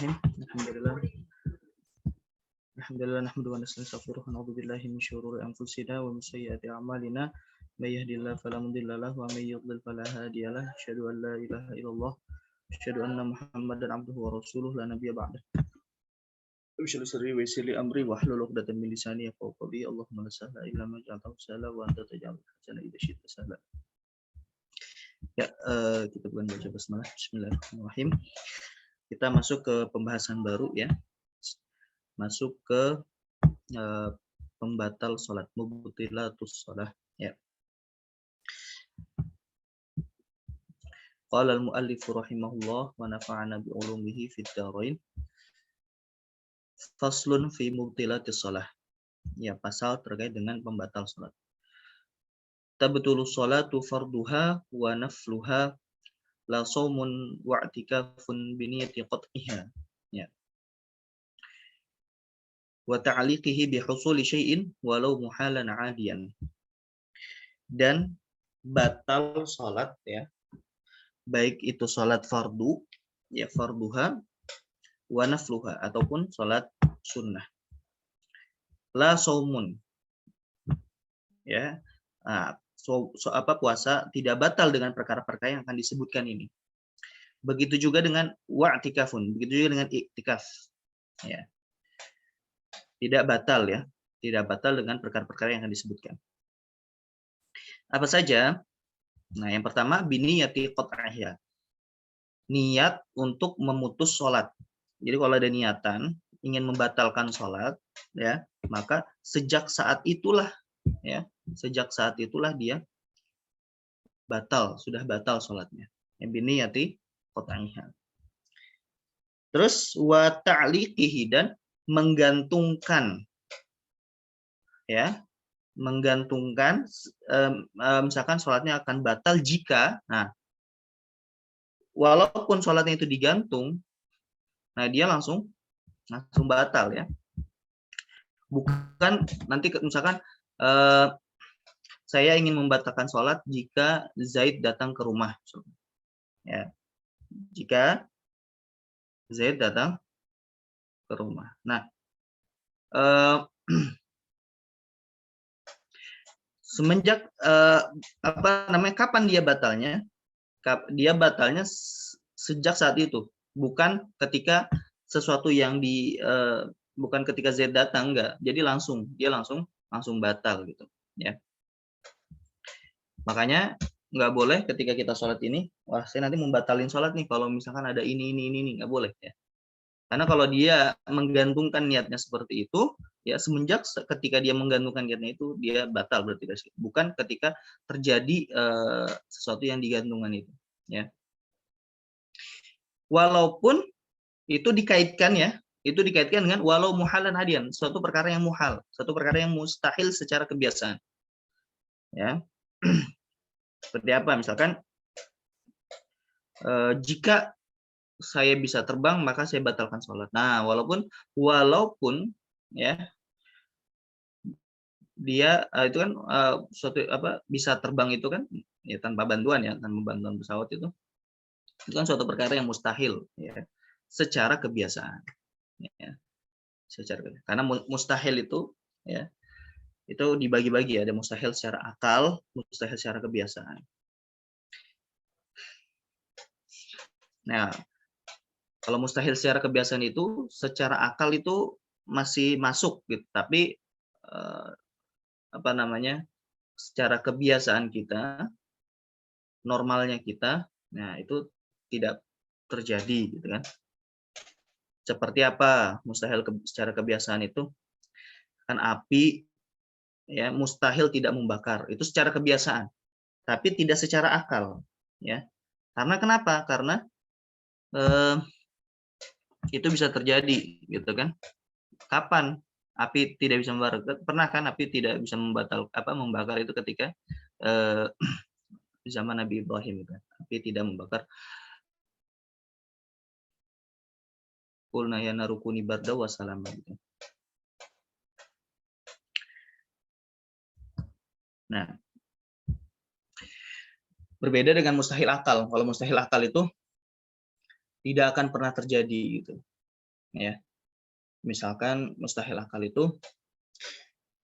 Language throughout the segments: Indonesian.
Bismillahirrahmanirrahim. Alhamdulillah nahmaduhu wa nasta'inuhu wa na'udzu billahi min syururi anfusina wa min sayyiati a'malina. May yahdihillahu fala mudilla lahu wa may yudlil fala hadiya lahu. Asyhadu an la ilaha illallah wa asyhadu anna Muhammadan abduhu wa rasuluhu la nabiyya ba'dah. Ushhadu sirri wa yassir li amri wa hlul 'uqdatam min lisani yafqahu qawli. Allahumma la sahla illa ma ja'altahu sahla wa anta taj'alul hazana idza syi'ta sahla. Ya, kita bukan baca basmalah. Bismillahirrahmanirrahim. Kita masuk ke pembahasan baru ya. Masuk ke pembatal salat, mubtilatus shalah ya. Qala al-muallif rahimahullah wa nafa'ana bi ulumihi fid dharain. Faslun fi mubtilatis shalah. Ya, pasal terkait dengan pembatal salat. Tabtulu sholatu farduha wa nafluha la shaumun wa i'tikafun bi niyyati qat'iha. Ya. Wa ta'liqihi bi husuli syai'in walau muhalan 'adiyan. Dan batal salat ya. Baik itu salat fardu ya, farduha wa nafluha ataupun salat sunnah. La shaumun ya. Puasa tidak batal dengan perkara-perkara yang akan disebutkan ini. Begitu juga dengan wa'tikafun, begitu juga dengan iktikaf. Ya. Tidak batal ya, tidak batal dengan perkara-perkara yang akan disebutkan. Apa saja? Nah, yang pertama biniyati qat'ihya. Niat untuk memutus sholat. Jadi kalau ada niatan ingin membatalkan sholat, ya, maka sejak saat itulah dia batal, sudah batal sholatnya. Biniyati qat'ihha. Terus wa ta'liqihi, dan menggantungkan ya, menggantungkan misalkan sholatnya akan batal jika, nah walaupun sholatnya itu digantung, nah dia langsung batal ya. Bukan nanti misalkan saya ingin membatalkan sholat jika Zaid datang ke rumah ya, jika Zaid datang ke rumah. Nah, semenjak kapan dia batalnya? Dia batalnya sejak saat itu, bukan ketika sesuatu yang bukan ketika Zaid datang, enggak. Jadi dia langsung batal gitu ya. Makanya nggak boleh ketika kita sholat ini, wah saya nanti membatalin sholat nih kalau misalkan ada ini nggak boleh ya. Karena kalau dia menggantungkan niatnya seperti itu, ya semenjak ketika dia menggantungkan niatnya itu, dia batal berarti, bukan ketika terjadi sesuatu yang digantungkan itu. Ya. Walaupun itu dikaitkan dengan walau muhalan hadian, suatu perkara yang muhal, suatu perkara yang mustahil secara kebiasaan. Ya. Seperti apa? Misalkan jika saya bisa terbang maka saya batalkan sholat. Nah, walaupun ya dia itu kan suatu bisa terbang itu kan ya tanpa bantuan pesawat itu kan suatu perkara yang mustahil ya secara kebiasaan ya. Karena mustahil itu ya itu dibagi-bagi, ada mustahil secara akal, mustahil secara kebiasaan. Nah, kalau mustahil secara kebiasaan itu, secara akal itu masih masuk gitu. Tapi secara kebiasaan kita, normalnya kita, nah itu tidak terjadi gitu kan. Seperti apa mustahil secara kebiasaan itu? Kan api ya mustahil tidak membakar. Itu secara kebiasaan. Tapi tidak secara akal ya. Karena kenapa? Karena itu bisa terjadi gitu kan. Kapan api tidak bisa membakar? Pernah kan api tidak bisa membakar itu ketika zaman Nabi Ibrahim kan. Api tidak membakar. Qulna ya narukuni barda wa salama gitu. Nah, berbeda dengan mustahil akal. Kalau mustahil akal itu tidak akan pernah terjadi gitu. ya. Misalkan mustahil akal itu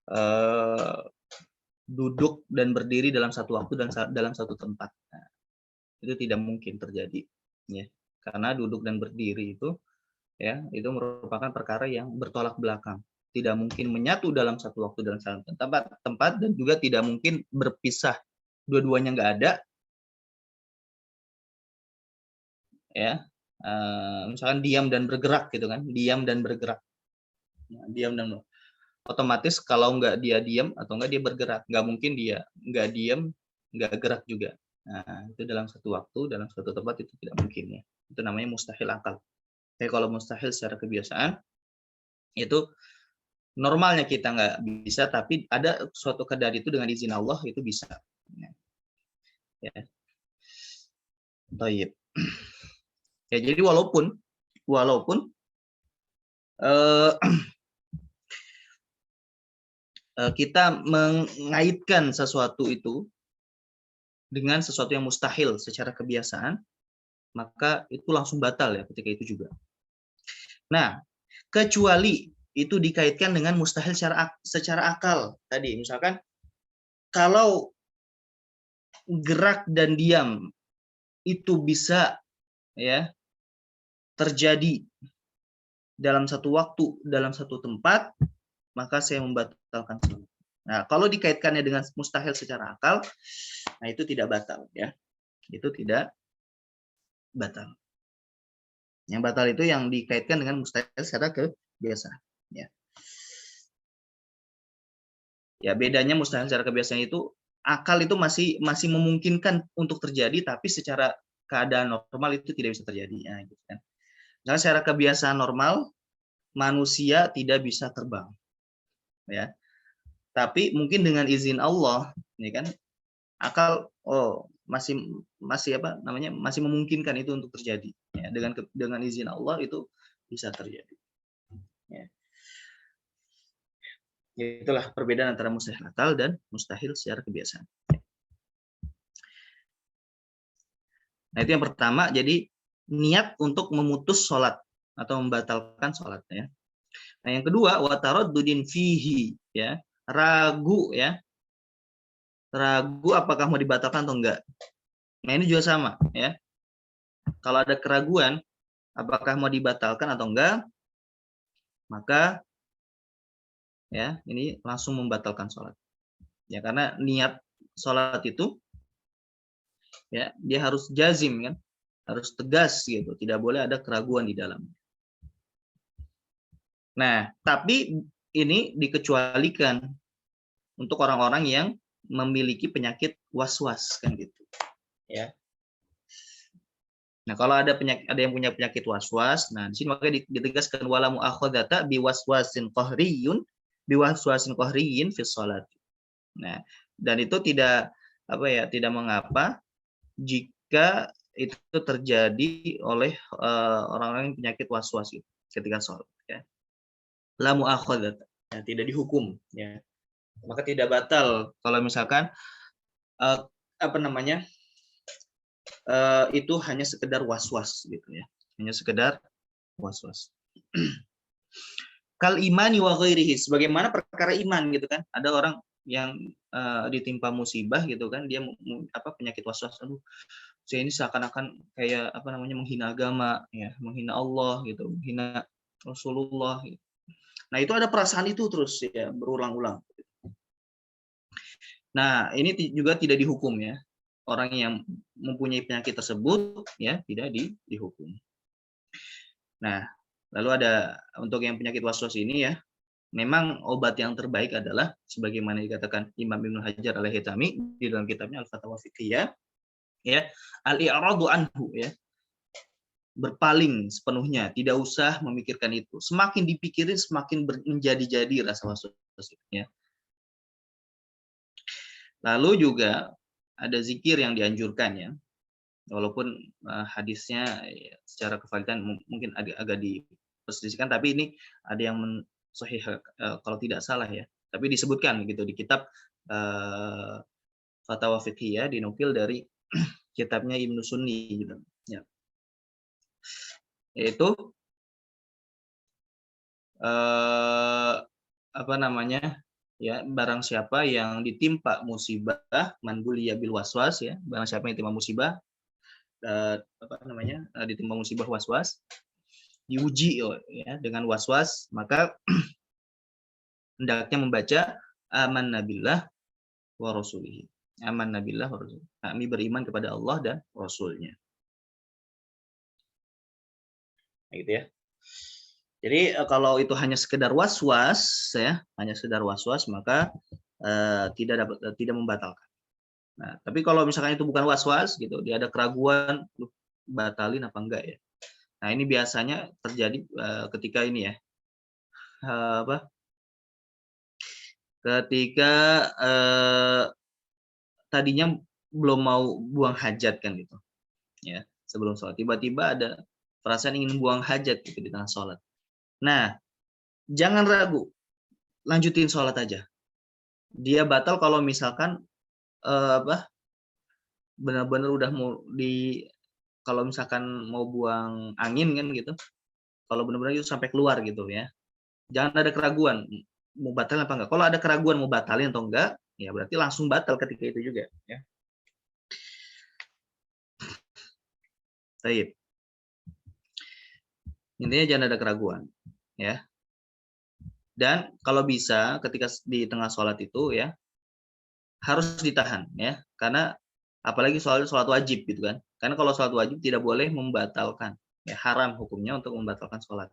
eh, duduk dan berdiri dalam satu waktu dan dalam satu tempat. Nah, itu tidak mungkin terjadi, ya. Karena duduk dan berdiri itu, ya, itu merupakan perkara yang bertolak belakang. Tidak mungkin menyatu dalam satu waktu dalam satu tempat dan juga tidak mungkin berpisah. Dua-duanya nggak ada, ya. Misalkan diam dan bergerak gitu kan, diam dan bergerak. Nah, diam dan bergerak. Otomatis kalau nggak dia diam atau nggak dia bergerak, nggak mungkin dia nggak diam, nggak gerak juga. Nah, itu dalam satu waktu, dalam satu tempat itu tidak mungkin, ya. Itu namanya mustahil akal. Tapi kalau mustahil secara kebiasaan, itu normalnya kita nggak bisa, tapi ada suatu keadaan itu dengan izin Allah itu bisa. Ya, baik. Ya, jadi walaupun eh, kita mengaitkan sesuatu itu dengan sesuatu yang mustahil secara kebiasaan, maka itu langsung batal ya ketika itu juga. Nah, kecuali itu dikaitkan dengan mustahil secara akal tadi. Misalkan kalau gerak dan diam itu bisa, ya, terjadi dalam satu waktu, dalam satu tempat, maka saya membatalkan salat. Nah, kalau dikaitkannya dengan mustahil secara akal, nah itu tidak batal, ya. Itu tidak batal. Yang batal itu yang dikaitkan dengan mustahil secara kebiasaan, ya. Ya, bedanya mustahil secara kebiasaan itu akal itu masih memungkinkan untuk terjadi, tapi secara keadaan normal itu tidak bisa terjadi, ya, gitu kan. Nah, secara kebiasaan normal manusia tidak bisa terbang, ya. Tapi mungkin dengan izin Allah, ya kan, akal masih masih apa namanya masih memungkinkan itu untuk terjadi, ya. Dengan izin Allah itu bisa terjadi, ya. Itulah perbedaan antara mustahil akal dan mustahil secara kebiasaan. Nah, itu yang pertama, jadi niat untuk memutus sholat atau membatalkan sholat, ya. Nah, yang kedua, wataraddudin fihi, ya, ragu, ya, ragu apakah mau dibatalkan atau enggak. Nah, ini juga sama, ya. Kalau ada keraguan apakah mau dibatalkan atau enggak, maka, ya, ini langsung membatalkan sholat, ya, karena niat sholat itu, ya, dia harus jazim, kan, harus tegas gitu, tidak boleh ada keraguan di dalam. Nah, tapi ini dikecualikan untuk orang-orang yang memiliki penyakit was-was, kan gitu, ya. Nah, kalau ada yang punya penyakit was-was, nah di sini makanya ditegaskan wala mu'akhadzata biwaswasin qahriyyin fi shalat. Nah, dan itu tidak tidak mengapa jika itu terjadi oleh orang-orang yang penyakit was-was itu ketika sholat, ya. La mu'akhadzata, ya, tidak dihukum, ya. Maka tidak batal kalau misalkan uh, apa namanya itu hanya sekedar was-was gitu, ya, hanya sekedar was-was. Kal imani wa ghairihi, sebagaimana perkara iman gitu kan, ada orang yang ditimpa musibah gitu kan, dia penyakit was-was, aduh saya ini seakan-akan kayak menghina agama, ya, menghina Allah gitu, menghina Rasulullah gitu. Nah, itu ada perasaan itu terus, ya, berulang-ulang. Nah, ini juga tidak dihukum, ya. Orang yang mempunyai penyakit tersebut, ya, tidak dihukum. Nah, lalu ada untuk yang penyakit was-was ini, ya, memang obat yang terbaik adalah sebagaimana dikatakan Imam Ibnu Hajar Al-Haytami di dalam kitabnya Al-Fatawa Fiqhiyah, ya, al-i'radu anhu, ya, berpaling sepenuhnya, tidak usah memikirkan itu. Semakin dipikirin semakin menjadi-jadi rasa was-was, ya. Lalu juga ada zikir yang dianjurkan, ya. Walaupun hadisnya, ya, secara kevalidan mungkin agak diperselisihkan, tapi ini ada yang sahih kalau tidak salah, ya. Tapi disebutkan gitu di kitab Fatawa Fiqhiyah, dinukil dari kitabnya Ibnu Sunni gitu, ya. Yaitu apa namanya? Ya, barang siapa yang ditimpa musibah, man buliya bil waswas ya, barang siapa yang ditimpa musibah, apa namanya? Ditimpa musibah waswas, diuji ya dengan waswas, maka hendaknya membaca amanna billah wa rasulihi. Amanna billah wa rasulihi. Kami beriman kepada Allah dan Rasulnya. Gitu ya. Jadi kalau itu hanya sekedar was-was ya, hanya sekedar was-was maka tidak membatalkan. Nah, tapi kalau misalkan itu bukan was-was gitu, dia ada keraguan, batalin apa enggak ya. Nah, ini biasanya terjadi ketika ini ya. Apa? Ketika tadinya belum mau buang hajat kan gitu. Ya, sebelum sholat tiba-tiba ada perasaan ingin buang hajat gitu di tengah sholat. Nah, jangan ragu, lanjutin sholat aja. Dia batal kalau misalkan benar-benar udah mau kalau misalkan mau buang angin kan gitu, kalau benar-benar itu sampai keluar gitu ya, jangan ada keraguan mau batalin apa enggak. Kalau ada keraguan mau batalin atau enggak, ya berarti langsung batal ketika itu juga ya. Baik. Intinya jangan ada keraguan ya. Dan kalau bisa ketika di tengah sholat itu ya harus ditahan ya, karena apalagi sholat wajib gitu kan. Karena kalau sholat wajib tidak boleh membatalkan, ya haram hukumnya untuk membatalkan sholat.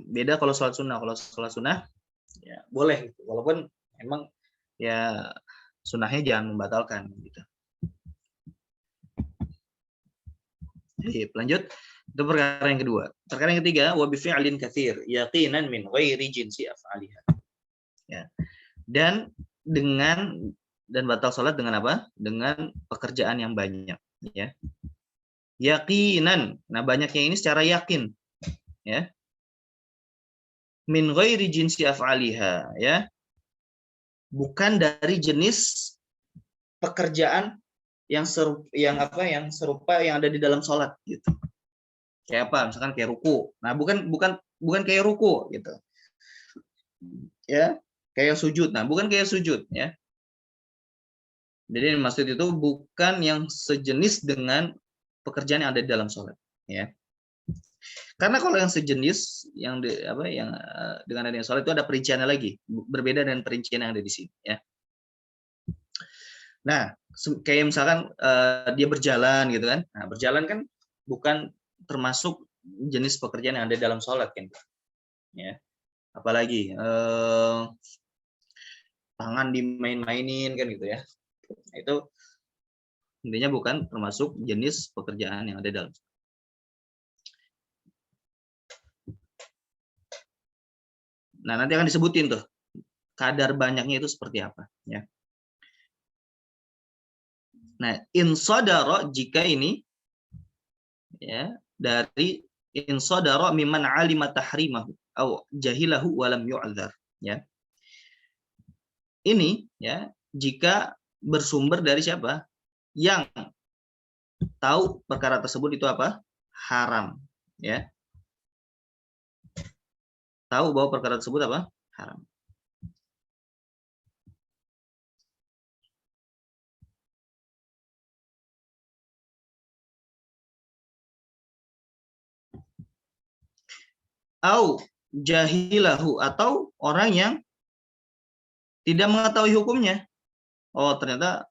Beda kalau sholat sunnah. Kalau sholat sunnah ya boleh gitu. Walaupun emang ya sunnahnya jangan membatalkan gitu. Jadi lanjut. Itu perkara yang kedua. Perkara yang ketiga, wa bi fi'lin katsir yaqinan min ghairi jinsi af'aliha. Ya. Dan batal salat dengan apa? Dengan pekerjaan yang banyak, ya. Yaqinan. Nah, banyaknya ini secara yakin, ya. Min ghairi jinsi af'aliha, ya. Bukan dari jenis pekerjaan yang serupa yang ada di dalam salat gitu. Kayak apa? Misalkan kayak ruku. Nah, bukan kayak ruku gitu. Ya, kayak sujud. Nah, bukan kayak sujud ya. Jadi maksud itu bukan yang sejenis dengan pekerjaan yang ada di dalam sholat ya. Karena kalau yang sejenis dengan adanya sholat itu ada perinciannya lagi, berbeda dengan perincian yang ada di sini ya. Nah, kayak misalkan dia berjalan gitu kan. Nah, berjalan kan bukan termasuk jenis pekerjaan yang ada dalam sholat kan. Ya. Apalagi tangan dimain-mainin kan gitu ya. Itu intinya bukan termasuk jenis pekerjaan yang ada dalam. Nah, nanti akan disebutin tuh kadar banyaknya itu seperti apa ya. Nah, insodaro jika ini ya dari insodaro mimman alima tahrimahu atau jahilahu walam yu'adzar ya. Ini ya jika bersumber dari siapa? Yang tahu perkara tersebut itu apa? Haram ya. Tahu bahwa perkara tersebut apa? Haram. Au jahilahu atau orang yang tidak mengetahui hukumnya. Oh, ternyata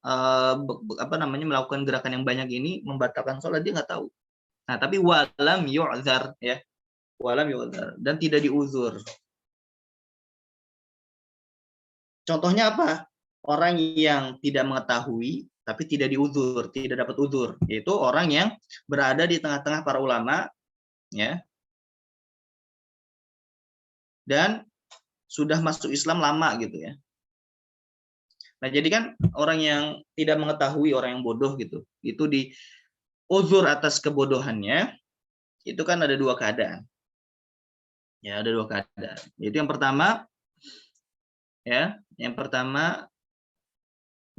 melakukan gerakan yang banyak ini membatalkan sholat, dia nggak tahu. Nah, tapi walam yu'dzar ya. Walam yu'dzar dan tidak diuzur. Contohnya apa? Orang yang tidak mengetahui tapi tidak diuzur, tidak dapat uzur, yaitu orang yang berada di tengah-tengah para ulama ya. Dan sudah masuk Islam lama gitu ya. Nah, jadi kan orang yang tidak mengetahui, orang yang bodoh gitu, itu di uzur atas kebodohannya, itu kan ada dua keadaan. Ya, ada dua keadaan. Yaitu yang pertama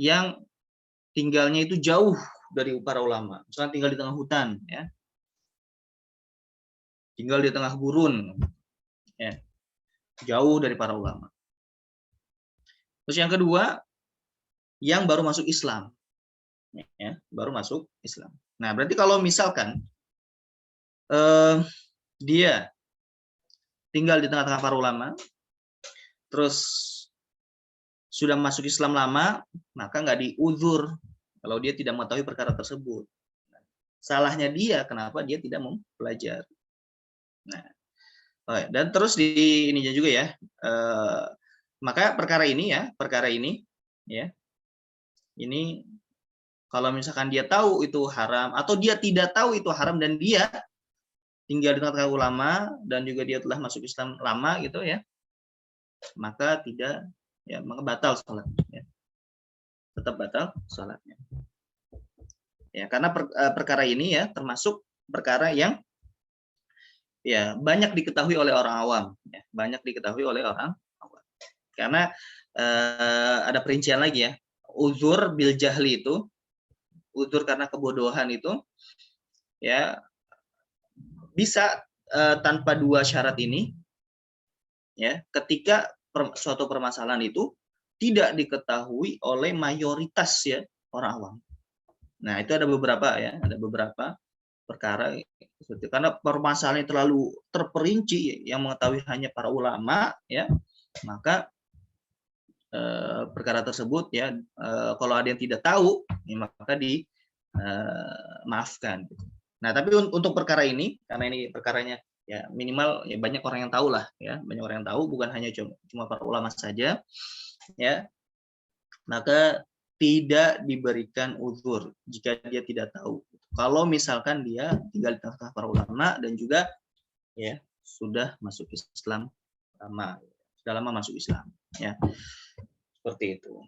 yang tinggalnya itu jauh dari para ulama. Misalnya tinggal di tengah hutan ya. Tinggal di tengah gurun. ya, jauh dari para ulama. Terus yang kedua, yang baru masuk Islam, ya, baru masuk Islam. Nah, berarti kalau misalkan dia tinggal di tengah-tengah para ulama, terus sudah masuk Islam lama, maka nggak diuzur kalau dia tidak mengetahui perkara tersebut. Salahnya dia, kenapa dia tidak mempelajari. Nah, dan terus di ininya juga ya, maka perkara ini ya, ini kalau misalkan dia tahu itu haram atau dia tidak tahu itu haram dan dia tinggal di tengah-tengah ulama dan juga dia telah masuk Islam lama gitu ya, maka tidak ya, maka batal salatnya, ya. Tetap batal salatnya. Ya, karena perkara ini ya termasuk perkara yang ya banyak diketahui oleh orang awam, ya, banyak diketahui oleh orang awam. Karena ada perincian lagi ya, uzur bil jahli itu, uzur karena kebodohan itu, ya bisa tanpa dua syarat ini, ya, ketika suatu permasalahan itu tidak diketahui oleh mayoritas ya orang awam. Nah, itu ada beberapa ya, ada beberapa perkara karena permasalahannya terlalu terperinci yang mengetahui hanya para ulama ya, maka perkara tersebut ya kalau ada yang tidak tahu ya, maka dimaafkan. Nah, tapi untuk perkara ini karena ini perkaranya ya minimal ya banyak orang yang tahu lah ya, banyak orang yang tahu, bukan hanya cuma para ulama saja ya, maka tidak diberikan uzur jika dia tidak tahu. Kalau misalkan dia tinggal di tengah para ulama dan juga ya sudah masuk Islam lama, sudah lama masuk Islam ya. Seperti itu.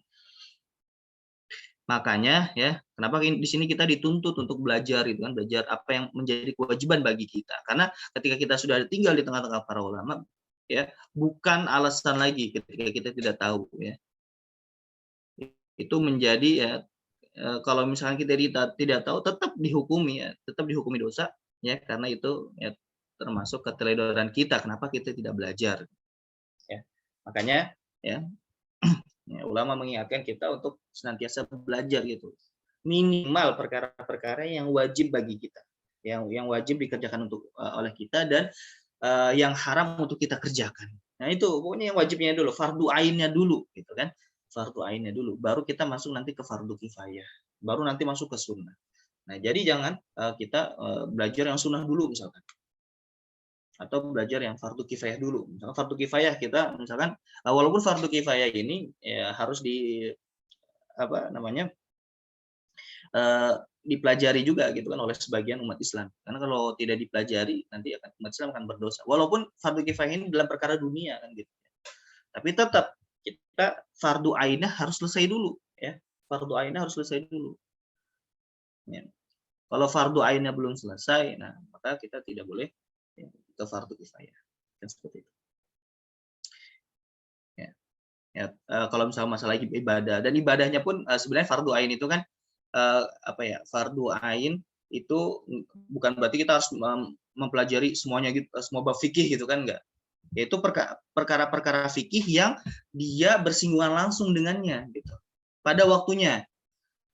Makanya ya, kenapa di sini kita dituntut untuk belajar itu kan, belajar apa yang menjadi kewajiban bagi kita. Karena ketika kita sudah tinggal di tengah-tengah para ulama ya, bukan alasan lagi ketika kita tidak tahu ya. Itu menjadi ya kalau misalnya kita tidak tahu tetap dihukumi ya, tetap dihukumi dosa ya, karena itu ya termasuk keteledoran kita kenapa kita tidak belajar ya. Makanya ya, ya ulama mengingatkan kita untuk senantiasa belajar gitu, minimal perkara-perkara yang wajib bagi kita, yang wajib dikerjakan untuk oleh kita dan yang haram untuk kita kerjakan. Nah, itu pokoknya yang wajibnya dulu, fardu ainnya dulu gitu kan. Fardu ainnya dulu, baru kita masuk nanti ke fardu kifayah, baru nanti masuk ke sunnah. Nah, jadi jangan kita belajar yang sunnah dulu misalkan, atau belajar yang fardu kifayah dulu. Misalkan fardu kifayah kita misalkan walaupun fardu kifayah ini ya harus di apa namanya dipelajari juga gitu kan oleh sebagian umat Islam. Karena kalau tidak dipelajari nanti umat Islam akan berdosa. Walaupun fardu kifayah ini dalam perkara dunia kan gitu. Tapi tetap kita fardu ainnya harus selesai dulu ya. Fardu ainnya harus selesai dulu. Ya. Kalau fardu ainnya belum selesai, nah maka kita tidak boleh ya, ke fardu kifayah. Kan seperti itu. Ya. Ya, kalau misalnya masalah ibadah dan ibadahnya pun sebenarnya fardu ain itu kan apa ya, fardu ain itu bukan berarti kita harus mempelajari semuanya gitu, semua bab fikih gitu kan, enggak. Yaitu perkara-perkara fikih yang dia bersinggungan langsung dengannya gitu. Pada waktunya.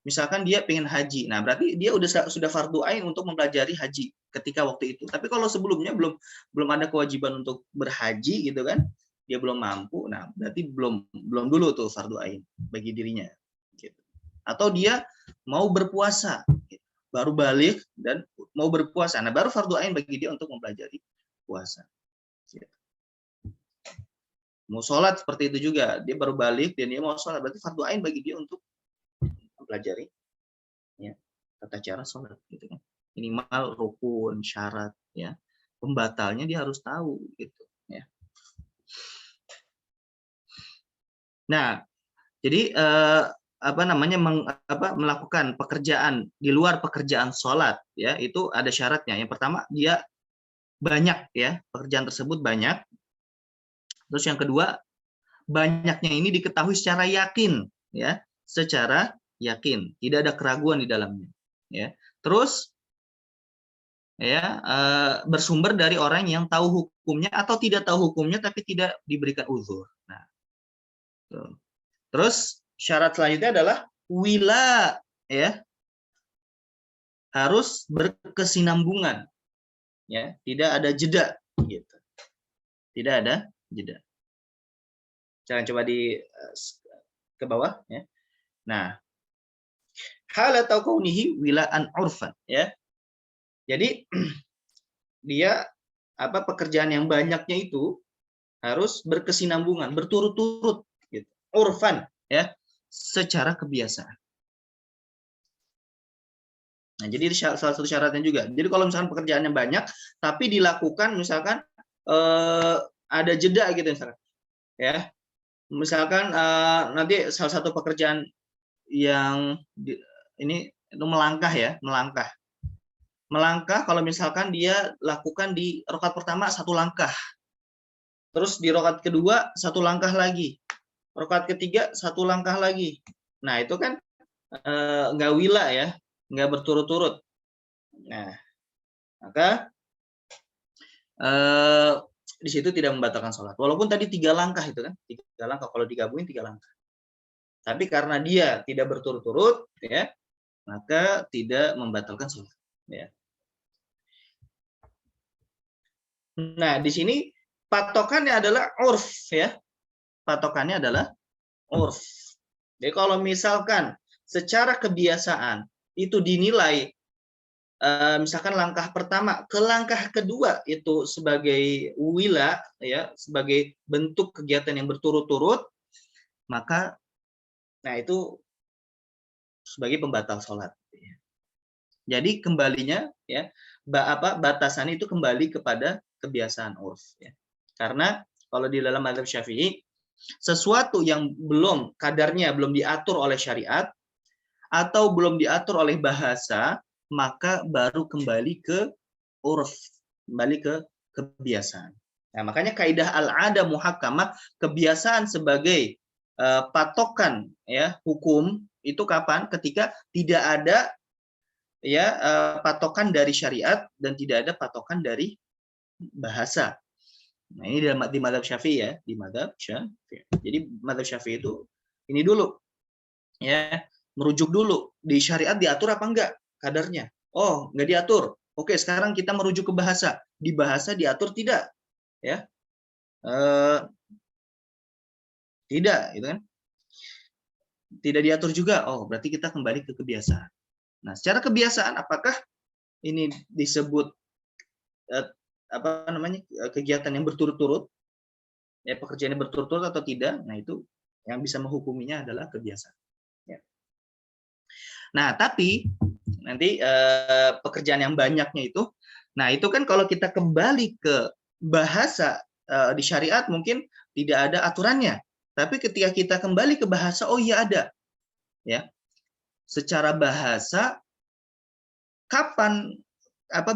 Misalkan dia pengen haji. Nah, berarti dia sudah fardu ain untuk mempelajari haji ketika waktu itu. Tapi kalau sebelumnya belum ada kewajiban untuk berhaji gitu kan, dia belum mampu. Nah, berarti belum dulu tuh fardu ain bagi dirinya gitu. Atau dia mau berpuasa gitu. Baru balik dan mau berpuasa. Nah, baru fardu ain bagi dia untuk mempelajari puasa. Gitu. Mau sholat seperti itu juga, dia baru balik dan dia mau sholat, berarti fardu ain bagi dia untuk mempelajari ya tata cara sholat gitu kan, minimal rukun, syarat ya, pembatalnya dia harus tahu gitu ya. Nah, jadi apa namanya melakukan pekerjaan di luar pekerjaan sholat ya, itu ada syaratnya. Yang pertama dia banyak ya, pekerjaan tersebut banyak. Terus yang kedua, banyaknya ini diketahui secara yakin ya, secara yakin, tidak ada keraguan di dalamnya ya. Terus ya bersumber dari orang yang tahu hukumnya atau tidak tahu hukumnya tapi tidak diberikan uzur. Nah, tuh. Terus syarat selanjutnya adalah wila, ya, harus berkesinambungan, ya, tidak ada jeda, gitu. Tidak ada jeda. Jangan coba ke bawah, ya. Nah, hal atau kaunihi wilaan urfan, ya. Jadi dia pekerjaan yang banyaknya itu harus berkesinambungan, berturut-turut, gitu. Urfan, ya, secara kebiasaan. Nah, jadi salah satu syaratnya juga. Jadi kalau misalkan pekerjaannya banyak, tapi dilakukan misalkan ada jeda gitu misalkan, ya. Misalkan nanti salah satu pekerjaan yang ini itu melangkah, ya, melangkah. Melangkah kalau misalkan dia lakukan di rakaat pertama 1 langkah, terus di rakaat kedua 1 langkah lagi, rakaat ketiga 1 langkah lagi. Nah itu kan nggak wila, ya, nggak berturut-turut. Nah, maka di situ tidak membatalkan sholat. Walaupun tadi 3 langkah itu kan, 3 langkah kalau digabungin 3 langkah. Tapi karena dia tidak berturut-turut, ya, maka tidak membatalkan sholat. Ya. Nah, di sini patokannya adalah urf, ya. Patokannya adalah urf. Jadi kalau misalkan secara kebiasaan itu dinilai misalkan langkah pertama ke langkah kedua itu sebagai wila, ya, sebagai bentuk kegiatan yang berturut-turut, maka nah itu sebagai pembatal sholat. Jadi kembalinya, ya, batasan itu kembali kepada kebiasaan urf, ya. Karena kalau di dalam mazhab Syafi'i, sesuatu yang belum kadarnya belum diatur oleh syariat atau belum diatur oleh bahasa, maka baru kembali ke urf, kembali ke kebiasaan. Nah, makanya kaidah al-'ada muhakkamah, kebiasaan sebagai patokan, ya, hukum itu kapan? Ketika tidak ada, ya, patokan dari syariat dan tidak ada patokan dari bahasa. Nah, ini di mazhab Syafi'i, ya, di mazhab Syafi'i. Jadi mazhab Syafi'i itu ini dulu, ya, merujuk dulu di syariat diatur apa enggak kadarnya. Oh, enggak diatur. Oke, sekarang kita merujuk ke bahasa. Di bahasa diatur tidak, ya. Tidak, gitu kan. Tidak diatur juga. Oh, berarti kita kembali ke kebiasaan. Nah, secara kebiasaan apakah ini disebut kegiatan yang berturut-turut, ya, pekerjaan yang berturut-turut atau tidak? Nah, itu yang bisa menghukuminya adalah kebiasaan, ya. Nah, tapi nanti pekerjaan yang banyaknya itu, nah itu kan kalau kita kembali ke bahasa di syariat mungkin tidak ada aturannya, tapi ketika kita kembali ke bahasa, oh iya ada, ya. Secara bahasa kapan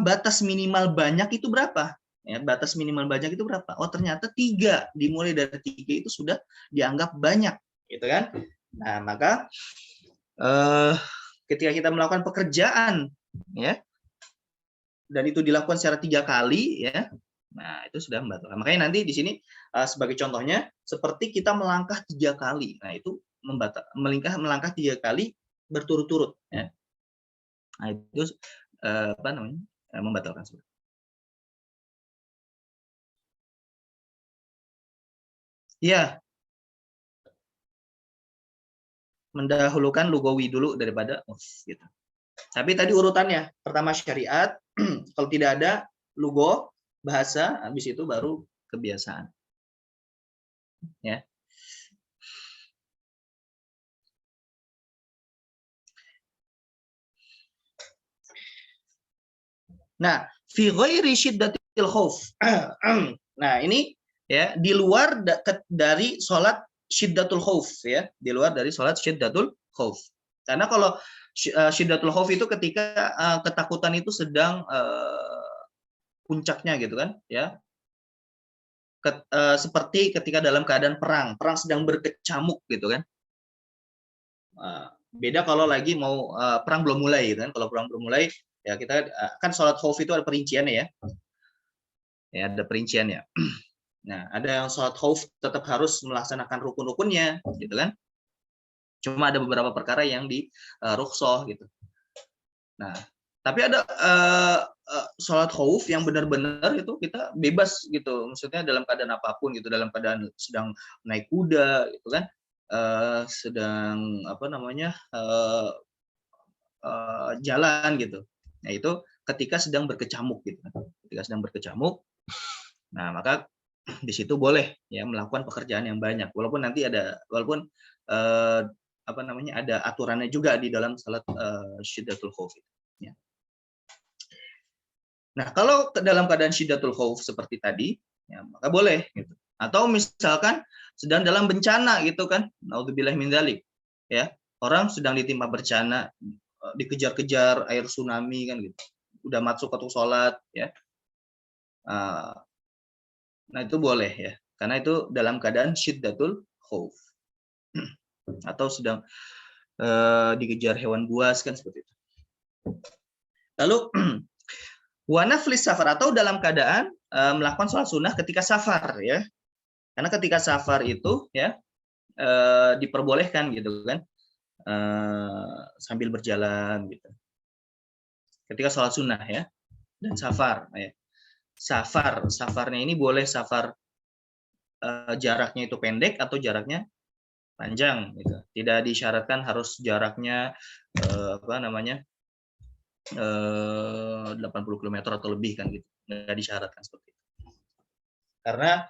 batas minimal banyak itu berapa? Ya, batas minimal banyak itu berapa? Oh, ternyata 3, dimulai dari 3 itu sudah dianggap banyak, gitu kan? Nah, maka ketika kita melakukan pekerjaan, ya, dan itu dilakukan secara 3 kali, ya, nah itu sudah membatalkan. Makanya nanti di sini sebagai contohnya seperti kita melangkah 3 kali, nah itu melangkah 3 kali berturut-turut, ya. Nah itu membatalkan sholat. Ya, mendahulukan lugawi dulu daripada gitu. Tapi tadi urutannya, pertama syariat, kalau tidak ada lugo, bahasa, habis itu baru kebiasaan. Ya. Nah, fi ghairi syiddatil khauf. Nah, ini, ya, di luar dari sholat syiddatul khauf, ya, di luar dari sholat syiddatul khauf. Karena kalau syiddatul khauf itu ketika ketakutan itu sedang puncaknya, gitu kan, ya. Seperti ketika dalam keadaan perang sedang berkecamuk, gitu kan. Beda kalau lagi mau perang belum mulai, gitu kan. Kalau perang belum mulai, Ya, kita kan sholat khauf itu ada perinciannya ya. Ya, ada perinciannya. Nah, ada yang sholat khauf tetap harus melaksanakan rukun-rukunnya, gitu kan? Cuma ada beberapa perkara yang di rukhsah gitu. Nah, tapi ada sholat khauf yang benar-benar itu kita bebas gitu, maksudnya dalam keadaan apapun gitu, dalam keadaan sedang naik kuda gitu kan, sedang apa namanya jalan gitu. Nah itu ketika sedang berkecamuk gitu, ketika sedang berkecamuk, nah maka di situ boleh ya melakukan pekerjaan yang banyak, walaupun nanti ada apa namanya ada aturannya juga di dalam salat syiddatul khauf. Ya. Nah, kalau dalam keadaan syiddatul khauf seperti tadi, ya, maka boleh. Gitu. Atau misalkan sedang dalam bencana gitu kan, naudzubillah min dzalik, ya orang sedang ditimpa bencana, dikejar-kejar air tsunami kan gitu, udah masuk ke sholat, ya. Nah itu boleh ya, karena itu dalam keadaan syiddatul khauf atau sedang dikejar hewan buas kan seperti itu. Lalu wanaflis safar atau dalam keadaan melakukan sholat sunnah ketika safar ya, karena ketika safar itu ya diperbolehkan gitu kan sambil berjalan gitu. Ketika sholat sunnah ya dan safar ya. Safarnya ini boleh safar jaraknya itu pendek atau jaraknya panjang gitu. Tidak disyaratkan harus jaraknya apa namanya 80 km atau lebih kan gitu. Nggak disyaratkan seperti itu. Karena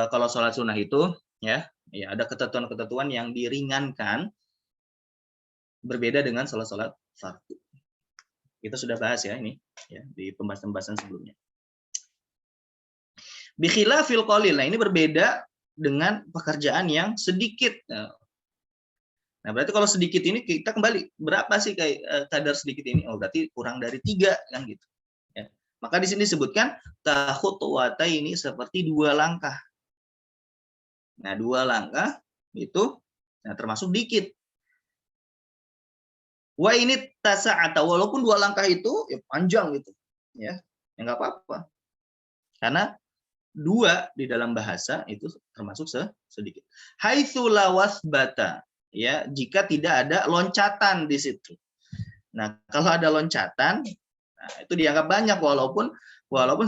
kalau sholat sunnah itu ya ada ketentuan-ketentuan yang diringankan berbeda dengan sholat fardu. Kita sudah bahas ya ini ya di pembahasan sebelumnya. Bikhilafil qalil. Nah, ini berbeda dengan pekerjaan yang sedikit. Nah, berarti kalau sedikit ini kita kembali berapa sih kayak kadar sedikit ini? Oh, berarti kurang dari 3 kan gitu. Ya. Maka di sini disebutkan tahutwata ini seperti 2 langkah. Nah, 2 langkah itu termasuk dikit. Wa ini tasa'ata, walaupun 2 langkah itu ya panjang gitu. Ya enggak apa-apa. Karena 2 di dalam bahasa itu termasuk sedikit. Haitsu la wasbata, ya, jika tidak ada loncatan di situ. Nah, kalau ada loncatan, nah, itu dianggap banyak walaupun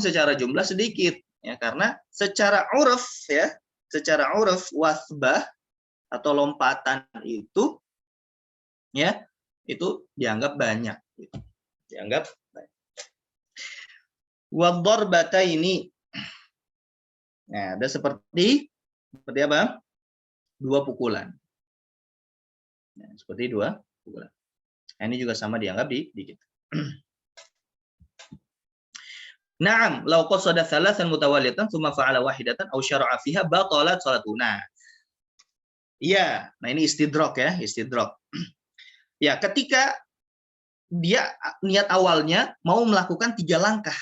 secara jumlah sedikit, ya, karena secara uruf ya, secara uruf wasbah atau lompatan itu ya, itu dianggap banyak gitu. Dianggap banyak. Wa darbata ini nah, ada seperti apa? 2 pukulan. Nah, seperti 2 pukulan. Nah, ini juga sama dianggap dikit. Naam, law qasada thalathan mutawaliyatan tsumma fa'ala wahidatan aw syara'a fiha batalat salatuhu. Nah, iya, nah ini istidrak ya, istidrak. Ya, ketika dia niat awalnya mau melakukan 3 langkah.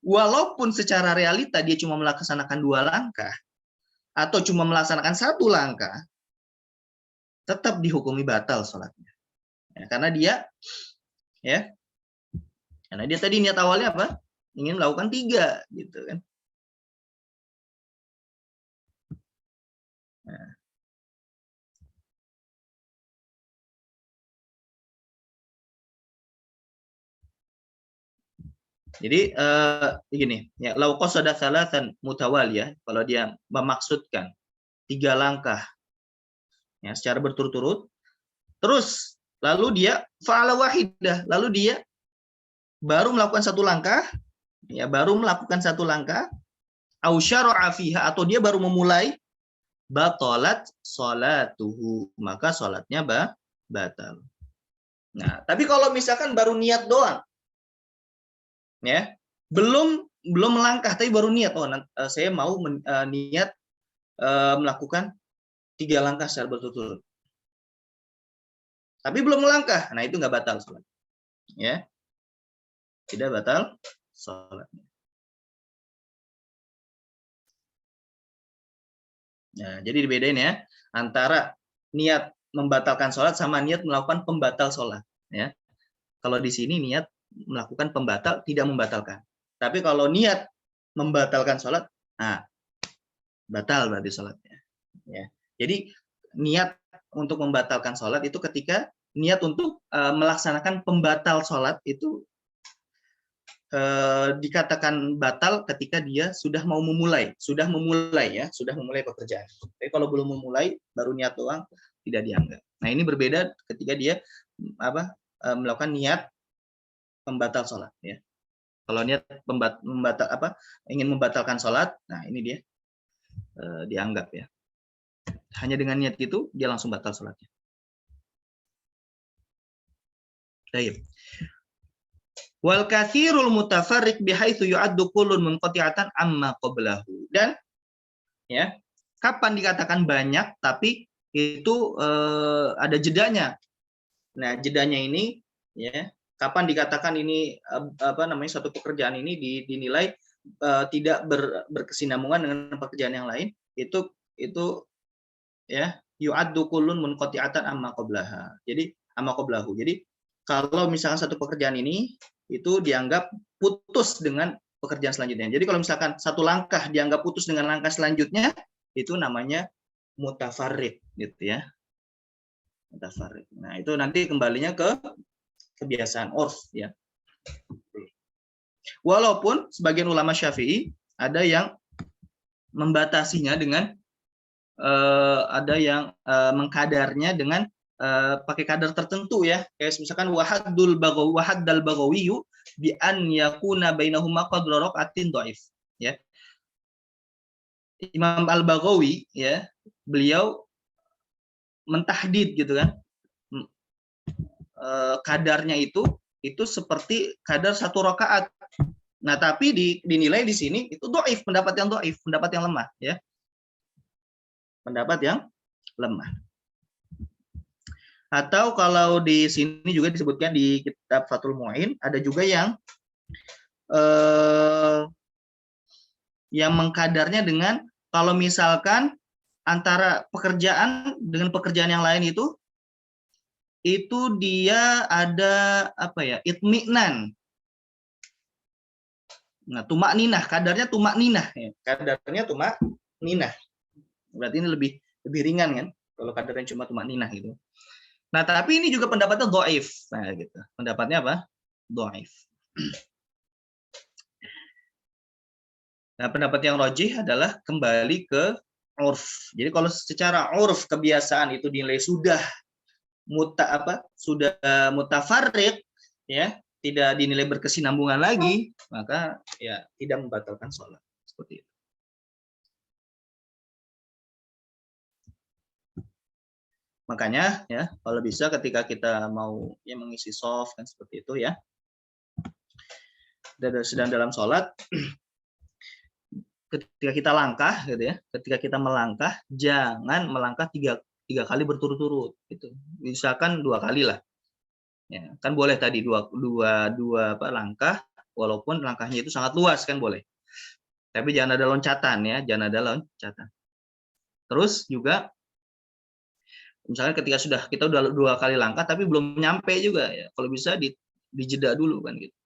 Walaupun secara realita dia cuma melaksanakan 2 langkah atau cuma melaksanakan 1 langkah, tetap dihukumi batal sholatnya. Ya, karena dia tadi niat awalnya apa? Ingin melakukan 3 gitu kan. Nah. Jadi begini, ya lau qasada thalathan mutawaliyah, kalau dia memaksudkan 3 langkah ya secara berturut-turut, terus lalu dia fa'ala wahidah, lalu dia baru melakukan 1 langkah, ya baru melakukan 1 langkah, au syara'a fiha, atau dia baru memulai, batalat sholatuhu, maka sholatnya batal. Nah, tapi kalau misalkan baru niat doang, ya belum melangkah tapi baru niat, saya mau niat melakukan 3 langkah secara berturut-turut, tapi belum melangkah, nah itu nggak batal sholat, ya tidak batal sholatnya. Nah, jadi dibedain ya antara niat membatalkan sholat sama niat melakukan pembatal sholat, ya. Kalau di sini niat melakukan pembatal, tidak membatalkan. Tapi kalau niat membatalkan sholat, nah batal berarti sholatnya. Ya. Jadi niat untuk membatalkan sholat itu ketika niat untuk melaksanakan pembatal sholat itu dikatakan batal ketika dia sudah mau memulai, sudah memulai pekerjaan. Tapi kalau belum memulai, baru niat doang, tidak dianggap. Nah ini berbeda ketika dia melakukan niat pembatal sholat. Ya. Kalau niat ingin membatalkan sholat, nah ini dia dianggap ya. Hanya dengan niat itu dia langsung batal sholatnya. Baik. Wal katsirul mutafarriq bihaitsu yu'addu kullun munqati'atan amma qablahu. Dan ya, kapan dikatakan banyak tapi itu ada jedanya. Nah, jedanya ini ya, kapan dikatakan ini satu pekerjaan ini dinilai tidak berkesinambungan dengan pekerjaan yang lain, itu ya yu'addu kullun munqati'atan amma qablaha. Jadi amma qablahu. Jadi kalau misalkan satu pekerjaan ini itu dianggap putus dengan pekerjaan selanjutnya. Jadi kalau misalkan satu langkah dianggap putus dengan langkah selanjutnya, itu namanya mutafarrid gitu ya. Mutafarrid. Nah, itu nanti kembalinya ke kebiasaan urf ya. Walaupun sebagian ulama Syafi'i ada yang membatasinya dengan ada yang mengkadarnya dengan pakai kadar tertentu ya, kayak misalkan wahaddal bagawi bi an yakuna bainahuma qadra raqatin dhaif ya. Imam Al-Baghawi ya, beliau mentahdid gitu kan, kadarnya itu seperti kadar satu rakaat. Nah tapi dinilai di sini itu dhaif, pendapat yang dhaif, pendapat yang lemah ya, pendapat yang lemah. Atau kalau di sini juga disebutkan di kitab Fathul Mu'in, ada juga yang mengkadarnya dengan kalau misalkan antara pekerjaan dengan pekerjaan yang lain itu dia ada itmi'nan. Nah, tumakninah, kadarnya tumakninah ya. Kadarnya tumakninah. Berarti ini lebih ringan kan kalau kadarnya cuma tumakninah gitu. Nah, tapi ini juga pendapatnya dhaif. Nah, gitu. Pendapatnya apa? Dhaif. Nah, pendapat yang rajih adalah kembali ke urf. Jadi kalau secara urf kebiasaan itu dinilai sudah mutafarriq ya, tidak dinilai berkesinambungan lagi, maka ya tidak membatalkan sholat. Seperti itu. Makanya ya, kalau bisa ketika kita mau mengisi soft kan seperti itu ya, sedang dalam sholat, ketika kita langkah gitu ya, ketika kita melangkah jangan melangkah tiga kali berturut-turut gitu. Misalkan 2 kali lah. Ya, kan boleh tadi dua langkah, walaupun langkahnya itu sangat luas kan boleh. Tapi jangan ada loncatan ya, jangan ada loncatan. Terus juga misalnya ketika kita udah 2 kali langkah tapi belum nyampe juga ya, kalau bisa dijeda dulu kan gitu.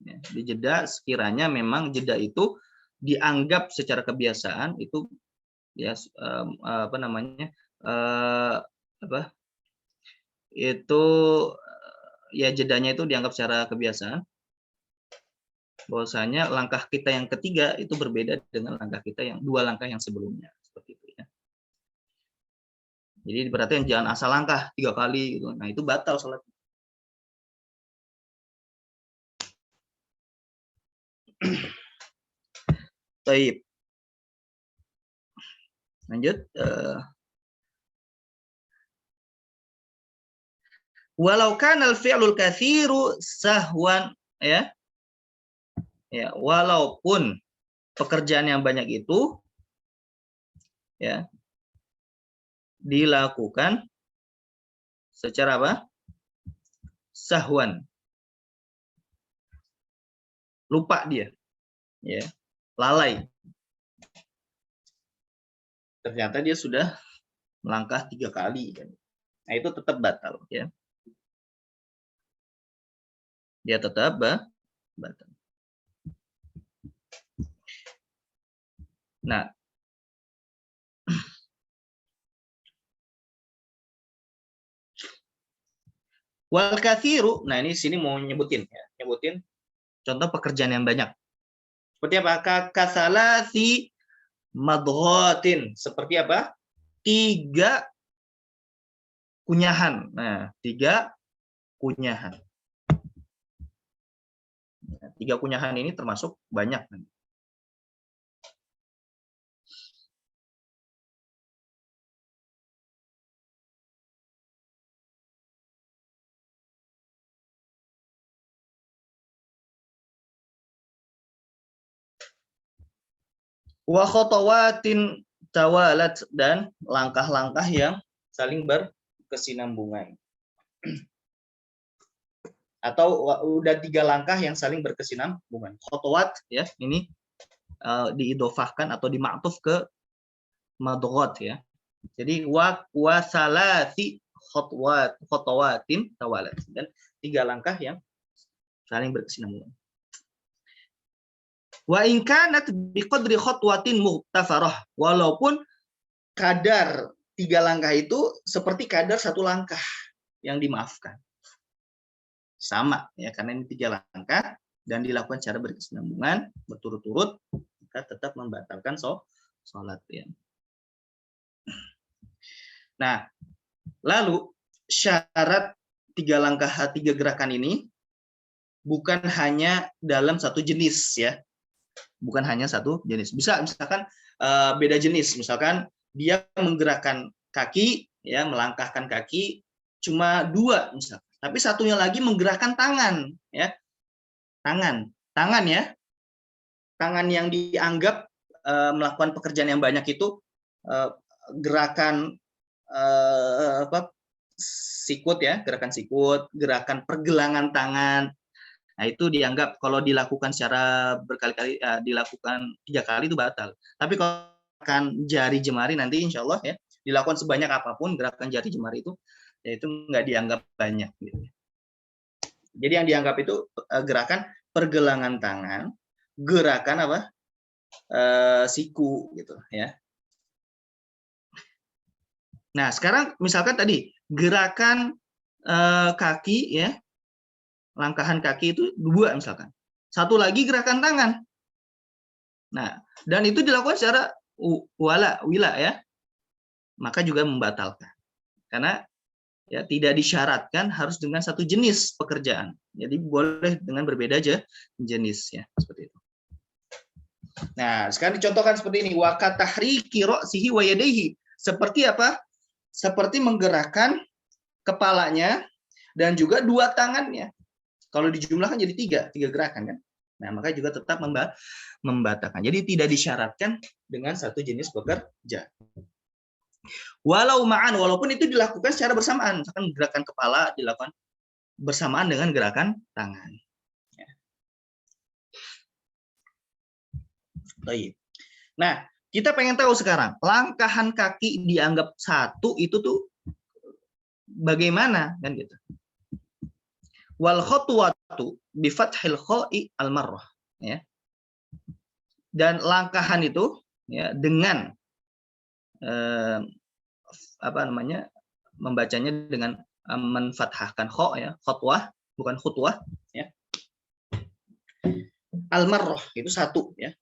Ya, dijeda sekiranya memang jeda itu dianggap secara kebiasaan itu ya itu ya jedanya itu dianggap secara kebiasaan. Bahwasanya langkah kita yang ketiga itu berbeda dengan langkah kita yang 2 langkah yang sebelumnya seperti itu ya. Jadi berarti jangan asal langkah 3 kali gitu. Nah, itu batal sholat. Baik. Lanjut. Walau kana al-fi'lul katsiru sahwan ya. Ya, walaupun pekerjaan yang banyak itu ya dilakukan secara apa? Sahwan. Lupa dia. Ya. Lalai. Ternyata dia sudah melangkah 3 kali kan. Nah, itu tetap batal ya. dia tetap batal. Nah, wal kathiru, nah ini sini mau nyebutin ya, nyebutin contoh pekerjaan yang banyak. Seperti apa? Kasalasi madghatin, seperti apa? 3 kunyahan. Nah, 3 kunyahan. 3 kunyahan ini termasuk banyak. Wa khotawatin tawalat, dan langkah-langkah yang saling berkesinambungan. Atau udah 3 langkah yang saling berkesinambungan. Khotowat ya, ini diidofahkan atau dimaktuf ke madghat ya. Jadi wa salati khotawatin tawalat, dan 3 langkah yang saling berkesinambungan. Wa in kanat biqadri khotwatin mughtafarah, walaupun kadar 3 langkah itu seperti kadar 1 langkah yang dimaafkan. Sama ya, karena ini 3 langkah dan dilakukan secara berkesinambungan berturut-turut, maka tetap membatalkan sholat ya. Nah, lalu syarat 3 langkah 3 gerakan ini bukan hanya dalam satu jenis ya. Bukan hanya satu jenis. Bisa misalkan beda jenis, misalkan dia menggerakkan kaki ya, melangkahkan kaki cuma 2 misalkan. Tapi satunya lagi menggerakkan tangan ya. Tangan ya. Tangan yang dianggap melakukan pekerjaan yang banyak itu gerakan sikut ya, gerakan sikut, gerakan pergelangan tangan. Nah, itu dianggap kalau dilakukan secara berkali-kali, dilakukan 3 kali itu batal. Tapi kalau gerakan jari jemari nanti insya Allah ya, dilakukan sebanyak apapun gerakan jari jemari itu, ya itu nggak dianggap banyak. Gitu. Jadi yang dianggap itu gerakan pergelangan tangan, gerakan apa? Siku gitu ya. Nah, sekarang misalkan tadi gerakan kaki ya, langkahan kaki itu 2 misalkan. Satu lagi gerakan tangan. Nah, dan itu dilakukan secara wila ya. Maka juga membatalkan. Karena ya tidak disyaratkan harus dengan satu jenis pekerjaan. Jadi boleh dengan berbeda aja jenis ya, seperti itu. Nah, sekarang dicontohkan seperti ini, wa katahriki ra'sihi wa yadayhi. Seperti apa? Seperti menggerakkan kepalanya dan juga 2 tangannya. Kalau dijumlahkan jadi 3 gerakan kan. Nah, maka juga tetap membatalkan. Jadi tidak disyaratkan dengan satu jenis pekerjaan. Walaupun itu dilakukan secara bersamaan, misalkan gerakan kepala dilakukan bersamaan dengan gerakan tangan. Nah, kita pengen tahu sekarang, langkahan kaki dianggap 1 itu tuh bagaimana kan gitu. Wal khotwatu bi fathil kha'i al marrah ya. Dan langkahan itu ya dengan membacanya dengan menfathahkan kha ya, khotwah bukan khutwah ya. Al marrah itu 1 ya.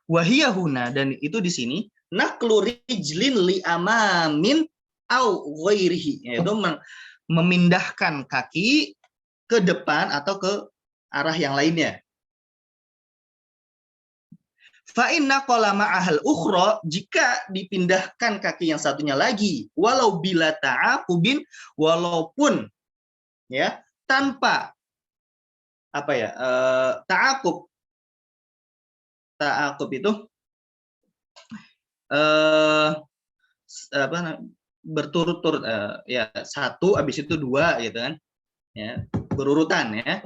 Wahiyah huna, dan itu di sini naqlu rijlin li amamin au ghairihi, yaitu memindahkan kaki ke depan atau ke arah yang lainnya. Fa inna qala ma'ahal ukhra, jika dipindahkan kaki yang satunya lagi, walau bila ta'aqubin, walaupun ya tanpa ta'aqub itu berturut-turut ya 1 habis itu 2 gitu kan ya, berurutan ya.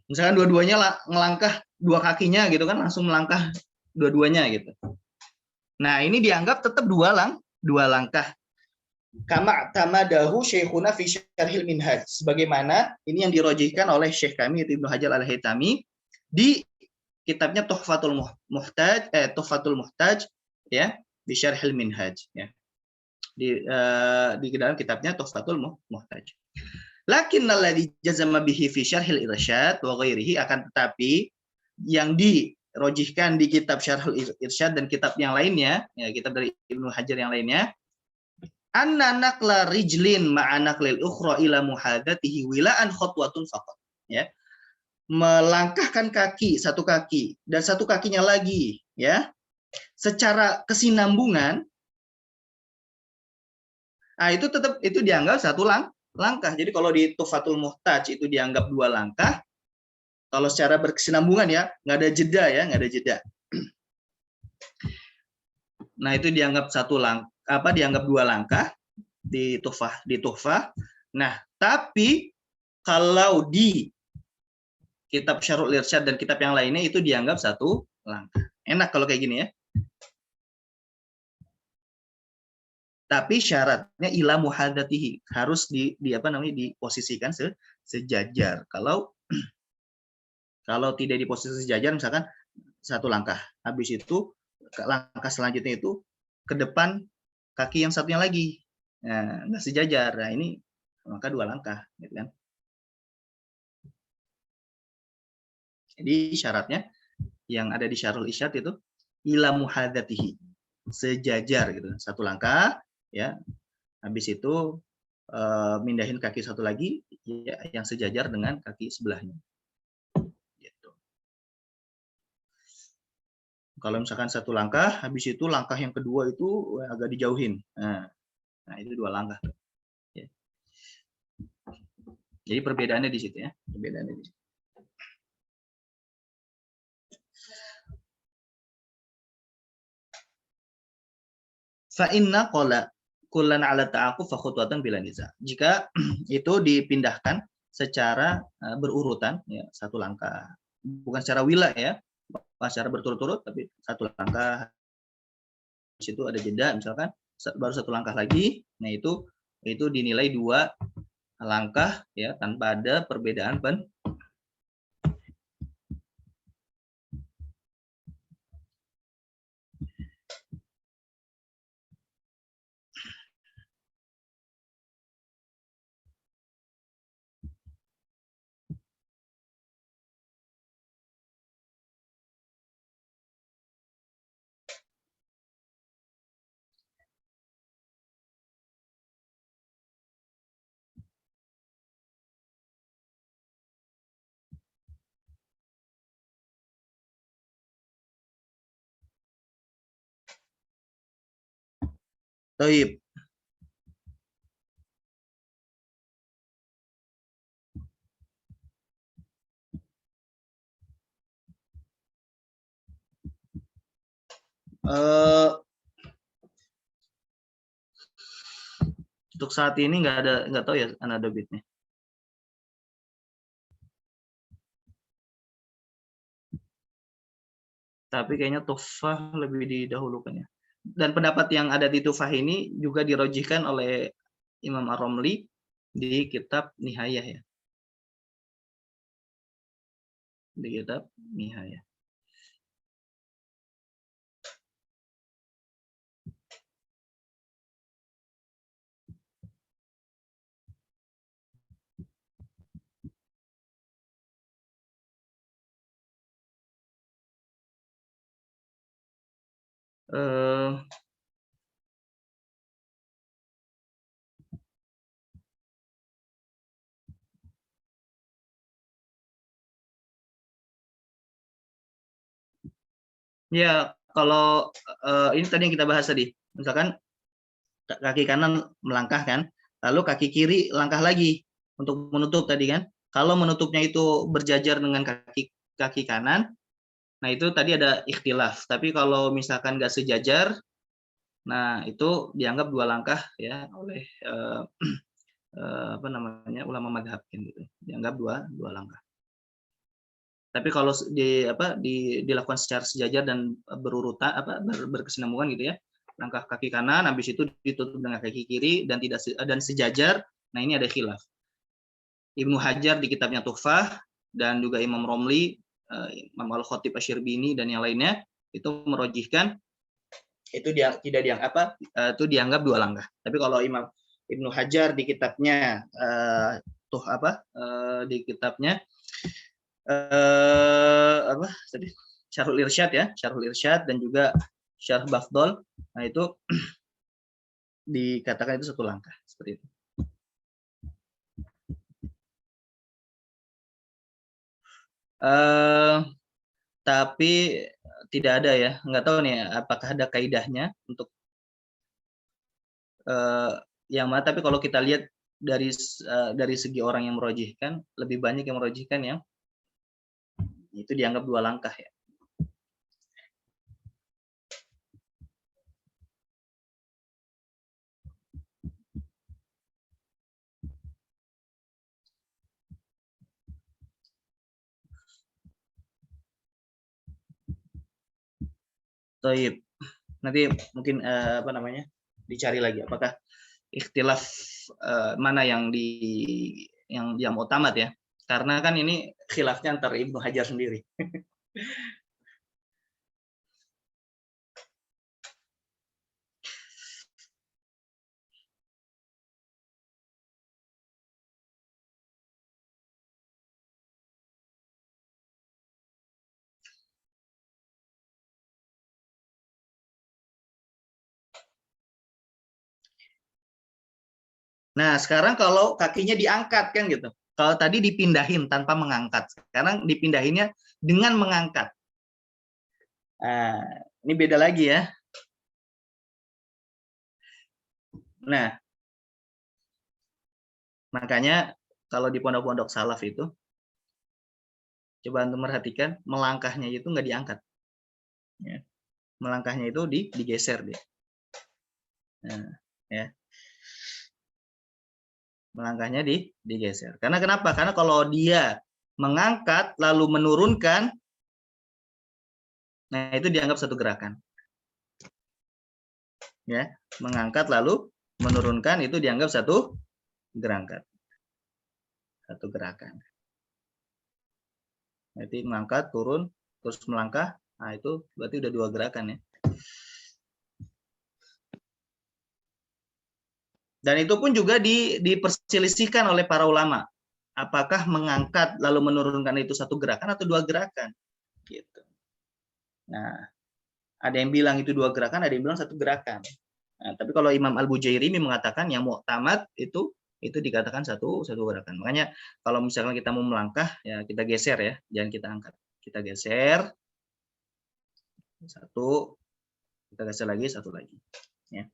Misalkan dua-duanya ngelangkah 2 kakinya gitu kan, langsung melangkah dua-duanya gitu. Nah, ini dianggap tetap 2 langkah. kama tamadahu syekhuna fi syarhil minhaj, sebagaimana ini yang dirojihkan oleh Syekh kami Ibnu Hajar Al-Haytami di kitabnya Tuhfatul Muhtaj ya, di syarhil minhaj ya, di dalam kitabnya Tuhfatul Muhtaj. Lakin alladzi jazama bihi fi syarhil irsyad wa ghairihi, akan tetapi yang dirojihkan di kitab Syarhul Irsyad dan kitab yang lainnya, ya, kitab dari Ibnu Hajar yang lainnya, anna naqla rijlin ma'ana naqlil ukhra ila muhadatihi wilaan khutwatun faqat, ya, melangkahkan kaki, satu kaki dan satu kakinya lagi, ya, secara kesinambungan, nah itu tetap itu dianggap satu langkah. Jadi kalau di Tuhfatul Muhtaj itu dianggap 2 langkah, kalau secara berkesinambungan ya, nggak ada jeda ya, nggak ada jeda. Nah itu dianggap dianggap 2 langkah di Tuhfah. Nah tapi kalau di kitab Syarhul Irsyad dan kitab yang lainnya itu dianggap 1 langkah. Enak kalau kayak gini ya. Tapi syaratnya ila muhadatihi, harus diposisikan sejajar. Kalau tidak di posisi sejajar, misalkan 1 langkah, habis itu langkah selanjutnya itu ke depan kaki yang satunya lagi, nah, nggak sejajar. Nah ini maka 2 langkah, gitu kan. Jadi syaratnya yang ada di Syarhul Irsyad itu ila muhadatihi, sejajar gitu, 1 langkah ya. Habis itu mindahin kaki satu lagi ya, yang sejajar dengan kaki sebelahnya. Gitu. Kalau misalkan 1 langkah, habis itu langkah yang kedua itu agak dijauhin. Nah itu 2 langkah. Ya. Jadi perbedaannya di situ ya. Perbedaannya di situ. Fa inna qala kullan ala ta'aqub fa khutwatan bila niza. Jika itu dipindahkan secara berurutan ya, 1 langkah. Bukan secara wila ya, bukan secara berturut-turut, tapi 1 langkah. Di situ ada jeda misalkan baru 1 langkah lagi. Nah itu dinilai 2 langkah ya, tanpa ada perbedaan Taib. Untuk saat ini nggak tahu ya another bitnya. Tapi kayaknya Tuhfah lebih didahulukan ya. Dan pendapat yang ada di Tuhfah ini juga dirojihkan oleh Imam Ar-Romli di kitab Nihayah ya. Di kitab Nihayah. Ya, kalau ini tadi yang kita bahas tadi, misalkan kaki kanan melangkah kan, lalu kaki kiri langkah lagi untuk menutup tadi kan. Kalau menutupnya itu berjajar dengan kaki kanan, nah itu tadi ada ikhtilaf. Tapi kalau misalkan nggak sejajar, nah itu dianggap 2 langkah ya oleh ulama madhab gitu. Dianggap dua langkah. Tapi kalau dilakukan secara sejajar dan berurutan berkesinambungan gitu ya, langkah kaki kanan, habis itu ditutup dengan kaki kiri dan tidak dan sejajar. Nah, ini ada khilaf. Ibnu Hajar di kitabnya Tuhfah dan juga Imam Romli, Imam Al-Khatib Asy-Syirbini dan yang lainnya itu merojihkan itu tidak dianggap itu dianggap 2 langkah. Tapi kalau Imam Ibnu Hajar di kitabnya di kitabnya apa tadi Syarhul Irsyad ya, Syarhul Irsyad dan juga Syarh Bafdol. Nah, itu dikatakan itu 1 langkah seperti itu. Tapi tidak ada ya, nggak tahu nih apakah ada kaidahnya untuk yang mana. Tapi kalau kita lihat dari segi orang yang merojihkan, lebih banyak yang merojihkan yang itu dianggap 2 langkah ya. Taib. Nanti mungkin dicari lagi apakah ikhtilaf mana yang muktamad ya. Karena kan ini khilafnya antar Ibnu Hajar sendiri. Nah, sekarang kalau kakinya diangkat kan gitu. Kalau tadi dipindahin tanpa mengangkat, sekarang dipindahinnya dengan mengangkat. Nah, ini beda lagi ya. Nah, makanya kalau di pondok-pondok salaf itu, coba untuk perhatikan, melangkahnya itu nggak diangkat. Ya. Melangkahnya itu digeser dia. Nah, ya. Melangkahnya digeser. Karena kenapa? Karena kalau dia mengangkat lalu menurunkan, nah itu dianggap satu gerakan. Ya, mengangkat lalu menurunkan itu dianggap satu gerakan. Satu gerakan. Berarti mengangkat, turun, terus melangkah, nah itu berarti udah 2 gerakan ya. Dan itu pun juga diperselisihkan oleh para ulama. Apakah mengangkat lalu menurunkan itu satu gerakan atau 2 gerakan? Gitu. Nah, ada yang bilang itu 2 gerakan, ada yang bilang 1 gerakan. Nah, tapi kalau Imam Al-Bujairimi mengatakan yang mu'tamad itu dikatakan satu gerakan. Makanya kalau misalkan kita mau melangkah, ya kita geser ya, jangan kita angkat. Kita geser, 1, kita geser lagi, 1 lagi. Ya.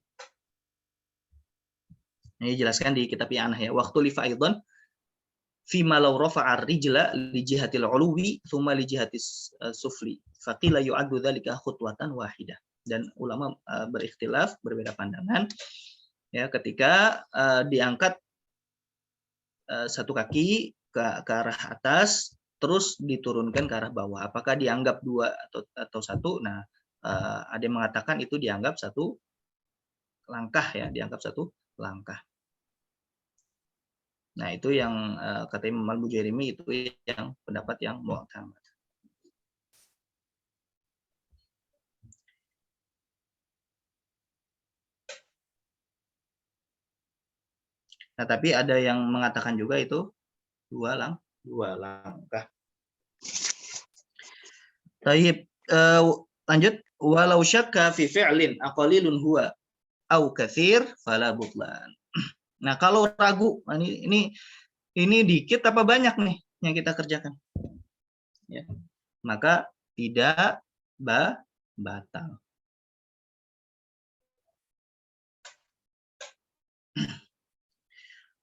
Ini dijelaskan di kitab I'anah ya. Waktu li fa'idhan fima law rafa'a ar-rijla li jihatil 'uluwi thumma li jihatis sufli. Faqila yu'addu dzalika khutwatan wahidah. Dan ulama berikhtilaf, berbeda pandangan ya ketika diangkat 1 kaki ke arah atas terus diturunkan ke arah bawah. Apakah dianggap 2 atau 1? Nah, ada yang mengatakan itu dianggap 1 langkah ya, dianggap 1 langkah. Nah, itu yang kata Imam Al-Bujairimi itu yang pendapat yang mu'tamad. Nah, tapi ada yang mengatakan juga itu 2 langkah. Taib, lanjut. Walau syakka fi fi'lin aqalilun huwa au katsir fala butlan. Nah, kalau ragu, ini dikit apa banyak nih yang kita kerjakan? Ya. Maka tidak batal.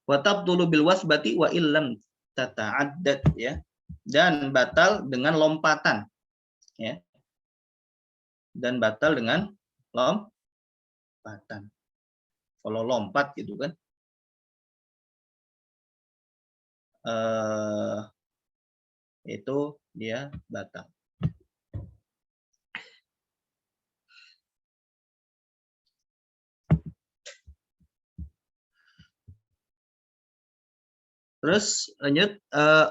Wa tabtulu bil wasbati wa illam tata'addad ya. Dan batal dengan lompatan ya. Dan batal dengan lompatan. Kalau lompat gitu kan itu dia batal. Terus lanjut,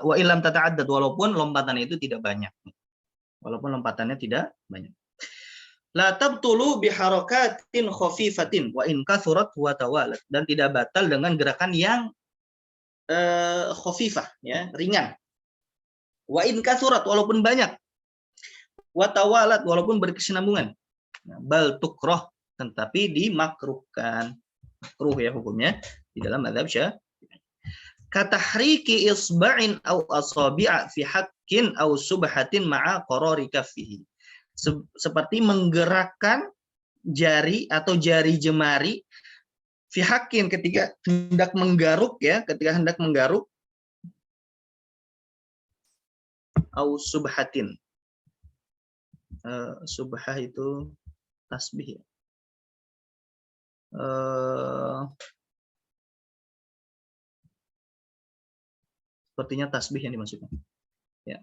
wa ilam tata'addad, walaupun lompatannya itu tidak banyak. Walaupun lompatannya tidak banyak. La tabtulu biharakatin khafifatin wa in kathurat wa tawalat, dan tidak batal dengan gerakan yang khafifah, ya, ringan. Wa in kathurat, walaupun banyak. Wa tawalat, walaupun berkesinambungan. Bal tukrah, tetapi dimakruhkan. Makruh ya hukumnya di dalam mazhab Syafi'i. Katahriki isba'in au asabi'a fi hakkin au subhatin ma'a qarari kaffihi. Seperti menggerakkan jari atau jari jemari fi hakkin, ketika hendak menggaruk, ya, ketika hendak menggaruk, au subhatin. Subhah itu tasbih, ya. Sepertinya tasbih yang dimaksudkan, ya,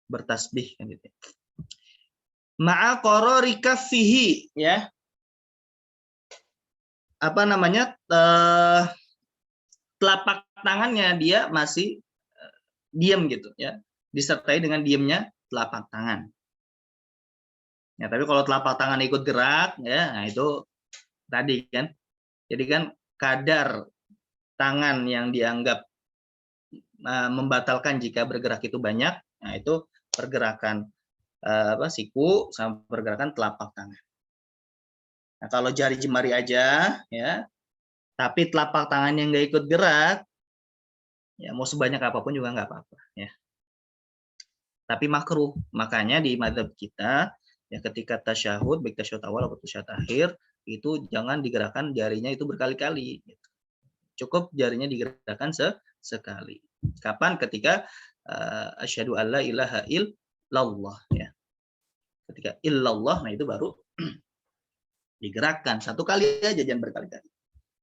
bertasbih kan gitu. Ma'a qarari kaffihi, ya, apa namanya, telapak tangannya dia masih diam gitu, ya, disertai dengan diamnya telapak tangan. Ya, tapi kalau telapak tangan ikut gerak, ya, nah itu tadi kan. Jadi kan kadar tangan yang dianggap membatalkan jika bergerak itu banyak, nah itu pergerakan siku sama pergerakan telapak tangan. Nah, kalau jari jemari aja, ya, tapi telapak tangannya nggak ikut gerak, ya mau sebanyak apapun juga nggak apa-apa, ya. Tapi makruh. Makanya di mazhab kita, ya, ketika tasyahud, baik tasyahud awal atau tasyahud akhir, itu jangan digerakkan jarinya itu berkali-kali. Gitu. Cukup jarinya digerakkan sekali. Kapan? Ketika asyhadu alla ilaha illallah, ya. Ketika illallah, nah itu baru digerakkan. Satu kali aja, jangan berkali-kali.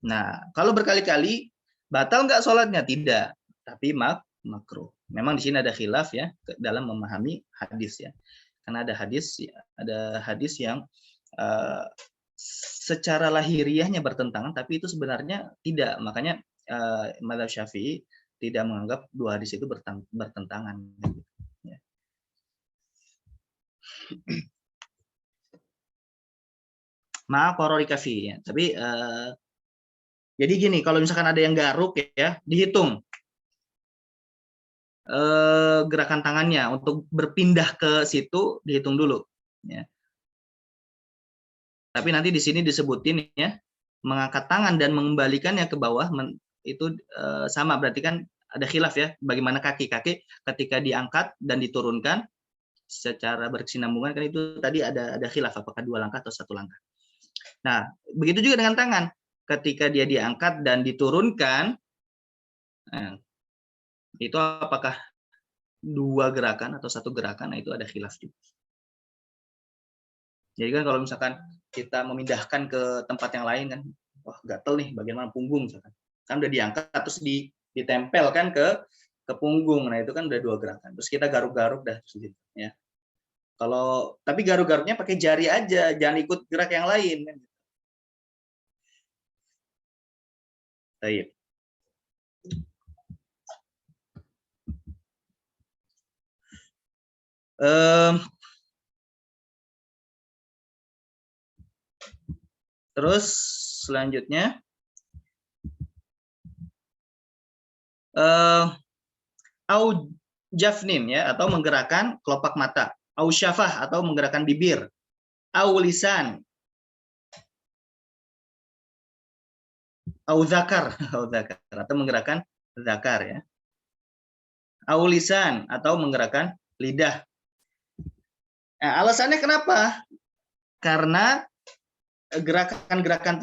Nah, kalau berkali-kali batal nggak sholatnya? Tidak, tapi makruh. Memang di sini ada khilaf, ya, dalam memahami hadis, ya. Karena ada hadis yang secara lahiriahnya bertentangan, tapi itu sebenarnya tidak. Makanya mazhab Syafi'i tidak menganggap dua hadis itu bertentangan. Ya. Maaf qarari kaffi, ya. Tapi jadi gini, kalau misalkan ada yang garuk, ya, dihitung gerakan tangannya untuk berpindah ke situ, dihitung dulu, ya. Tapi nanti di sini disebutin, ya, mengangkat tangan dan mengembalikannya ke bawah itu sama, berarti kan ada khilaf, ya, bagaimana kaki ketika diangkat dan diturunkan secara berkesinambungan, kan itu tadi ada khilaf apakah 2 langkah atau 1 langkah. Nah, begitu juga dengan tangan, ketika dia diangkat dan diturunkan, nah, itu apakah 2 gerakan atau 1 gerakan, nah itu ada khilaf juga. Jadi kan kalau misalkan kita memindahkan ke tempat yang lain, kan, wah gatel nih bagian mana, punggung misalkan, kan udah diangkat terus ditempelkan ke punggung, nah itu kan udah 2 gerakan. Terus kita garuk-garuk dah gitu, ya. Tapi garuk-garuknya pakai jari aja, jangan ikut gerak yang lain, kan. Baik. Terus selanjutnya au jafnin, ya, atau menggerakkan kelopak mata, au syafah atau menggerakkan bibir, au lisan, au zakar atau menggerakkan zakar, ya. Au lisan atau menggerakkan lidah. Nah, alasannya kenapa? Karena gerakan-gerakan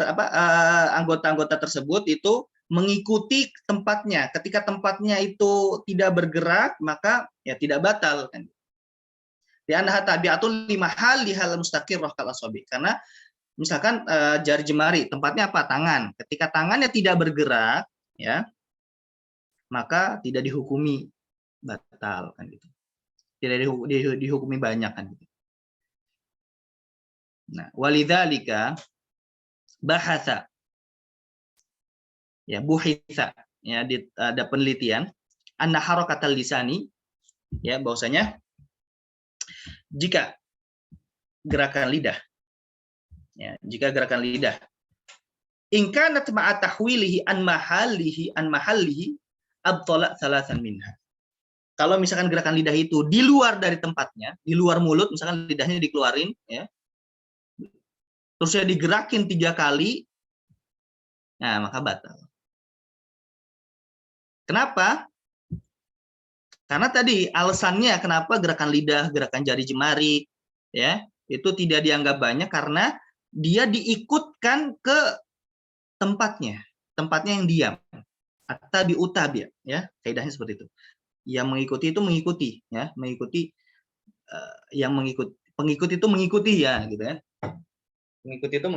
anggota-anggota tersebut itu mengikuti tempatnya. Ketika tempatnya itu tidak bergerak, maka ya tidak batal, kan. Di anha tabiatul lima hal mustaqirrah kal asabi. Karena misalkan jari jemari, tempatnya apa? Tangan. Ketika tangannya tidak bergerak, ya, maka tidak dihukumi batal, kan gitu. Tidak dihukumi banyak, kan gitu. Nah, walidzalika bahasa Ya, buhitsa, ya, ada penelitian anna harakatal lisani, ya, bahwasanya jika gerakan lidah, ya, jika gerakan lidah in kanat ma'a tahwilihi an mahallihi abtala salasan minha. Kalau misalkan gerakan lidah itu di luar dari tempatnya, di luar mulut, misalkan lidahnya dikeluarin, ya, terus saya digerakin 3 kali, nah maka batal. Kenapa? Karena tadi alasannya kenapa gerakan lidah, gerakan jari jemari, ya, itu tidak dianggap banyak karena dia diikutkan ke tempatnya yang diam atau diutab, ya, kaidahnya seperti itu. Yang mengikuti itu mengikuti, ya, mengikuti yang pengikut itu mengikuti, ya, gitu ya. Mengikuti itu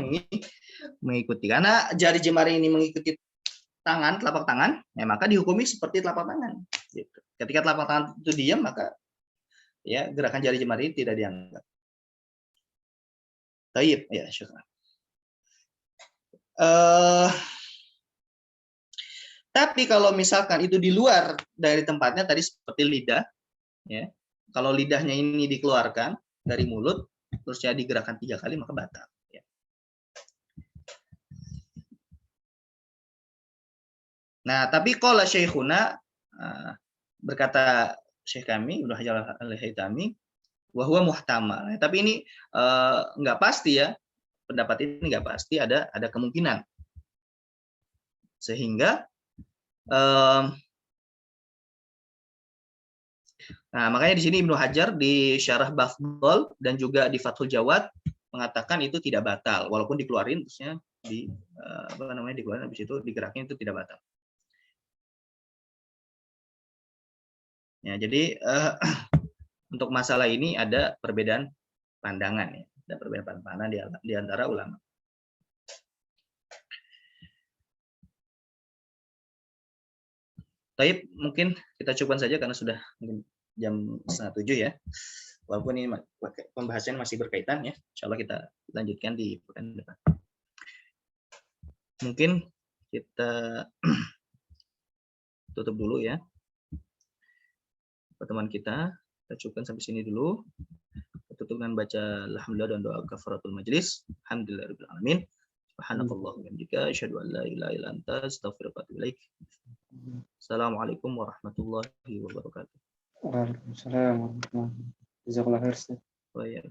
mengikuti. Karena jari jemari ini mengikuti telapak tangan, ya, maka dihukumi seperti telapak tangan. Gitu. Ketika telapak tangan itu diam, maka ya gerakan jari jemari tidak dianggap. Taib, ya, syukur. Tapi kalau misalkan itu di luar dari tempatnya tadi seperti lidah, ya, kalau lidahnya ini dikeluarkan dari mulut, terus jadi gerakan 3 kali, maka batal. Ya. Nah, tapi qala syekhuna, berkata syekh kami, Ibnu Hajar al-Haytami, wa huwa muhtamal. Tapi ini nggak pasti, ya. Pendapat ini nggak pasti, ada kemungkinan. Sehingga nah, makanya di sini Ibnu Hajar di Syarah Bafdol dan juga di Fathul Jawad mengatakan itu tidak batal, walaupun dikeluarin terusnya dikeluarin habis itu digerakin itu tidak batal. Ya, jadi untuk masalah ini ada perbedaan pandangan, ya. Ada perbedaan pandangan di antara ulama. Tapi mungkin kita cukupkan saja karena sudah jam 6:30, ya. Walaupun ini pembahasan masih berkaitan, ya. Insya Allah kita lanjutkan di pekan depan. Mungkin kita tutup dulu, ya. Pertemuan kita cukupkan sampai sini dulu. Kita tutup dengan baca alhamdulillah dan doa kafaratul majelis. Alhamdulillahirabbil alamin. Subhanakallahumma wa bihamdika asyhadu an la ilaha illa anta astaghfiruka wa atubu ilaik. Assalamualaikum warahmatullahi wabarakatuh. Waalaikumsalam warahmatullahi wabarakatuh. Jazakallah khair.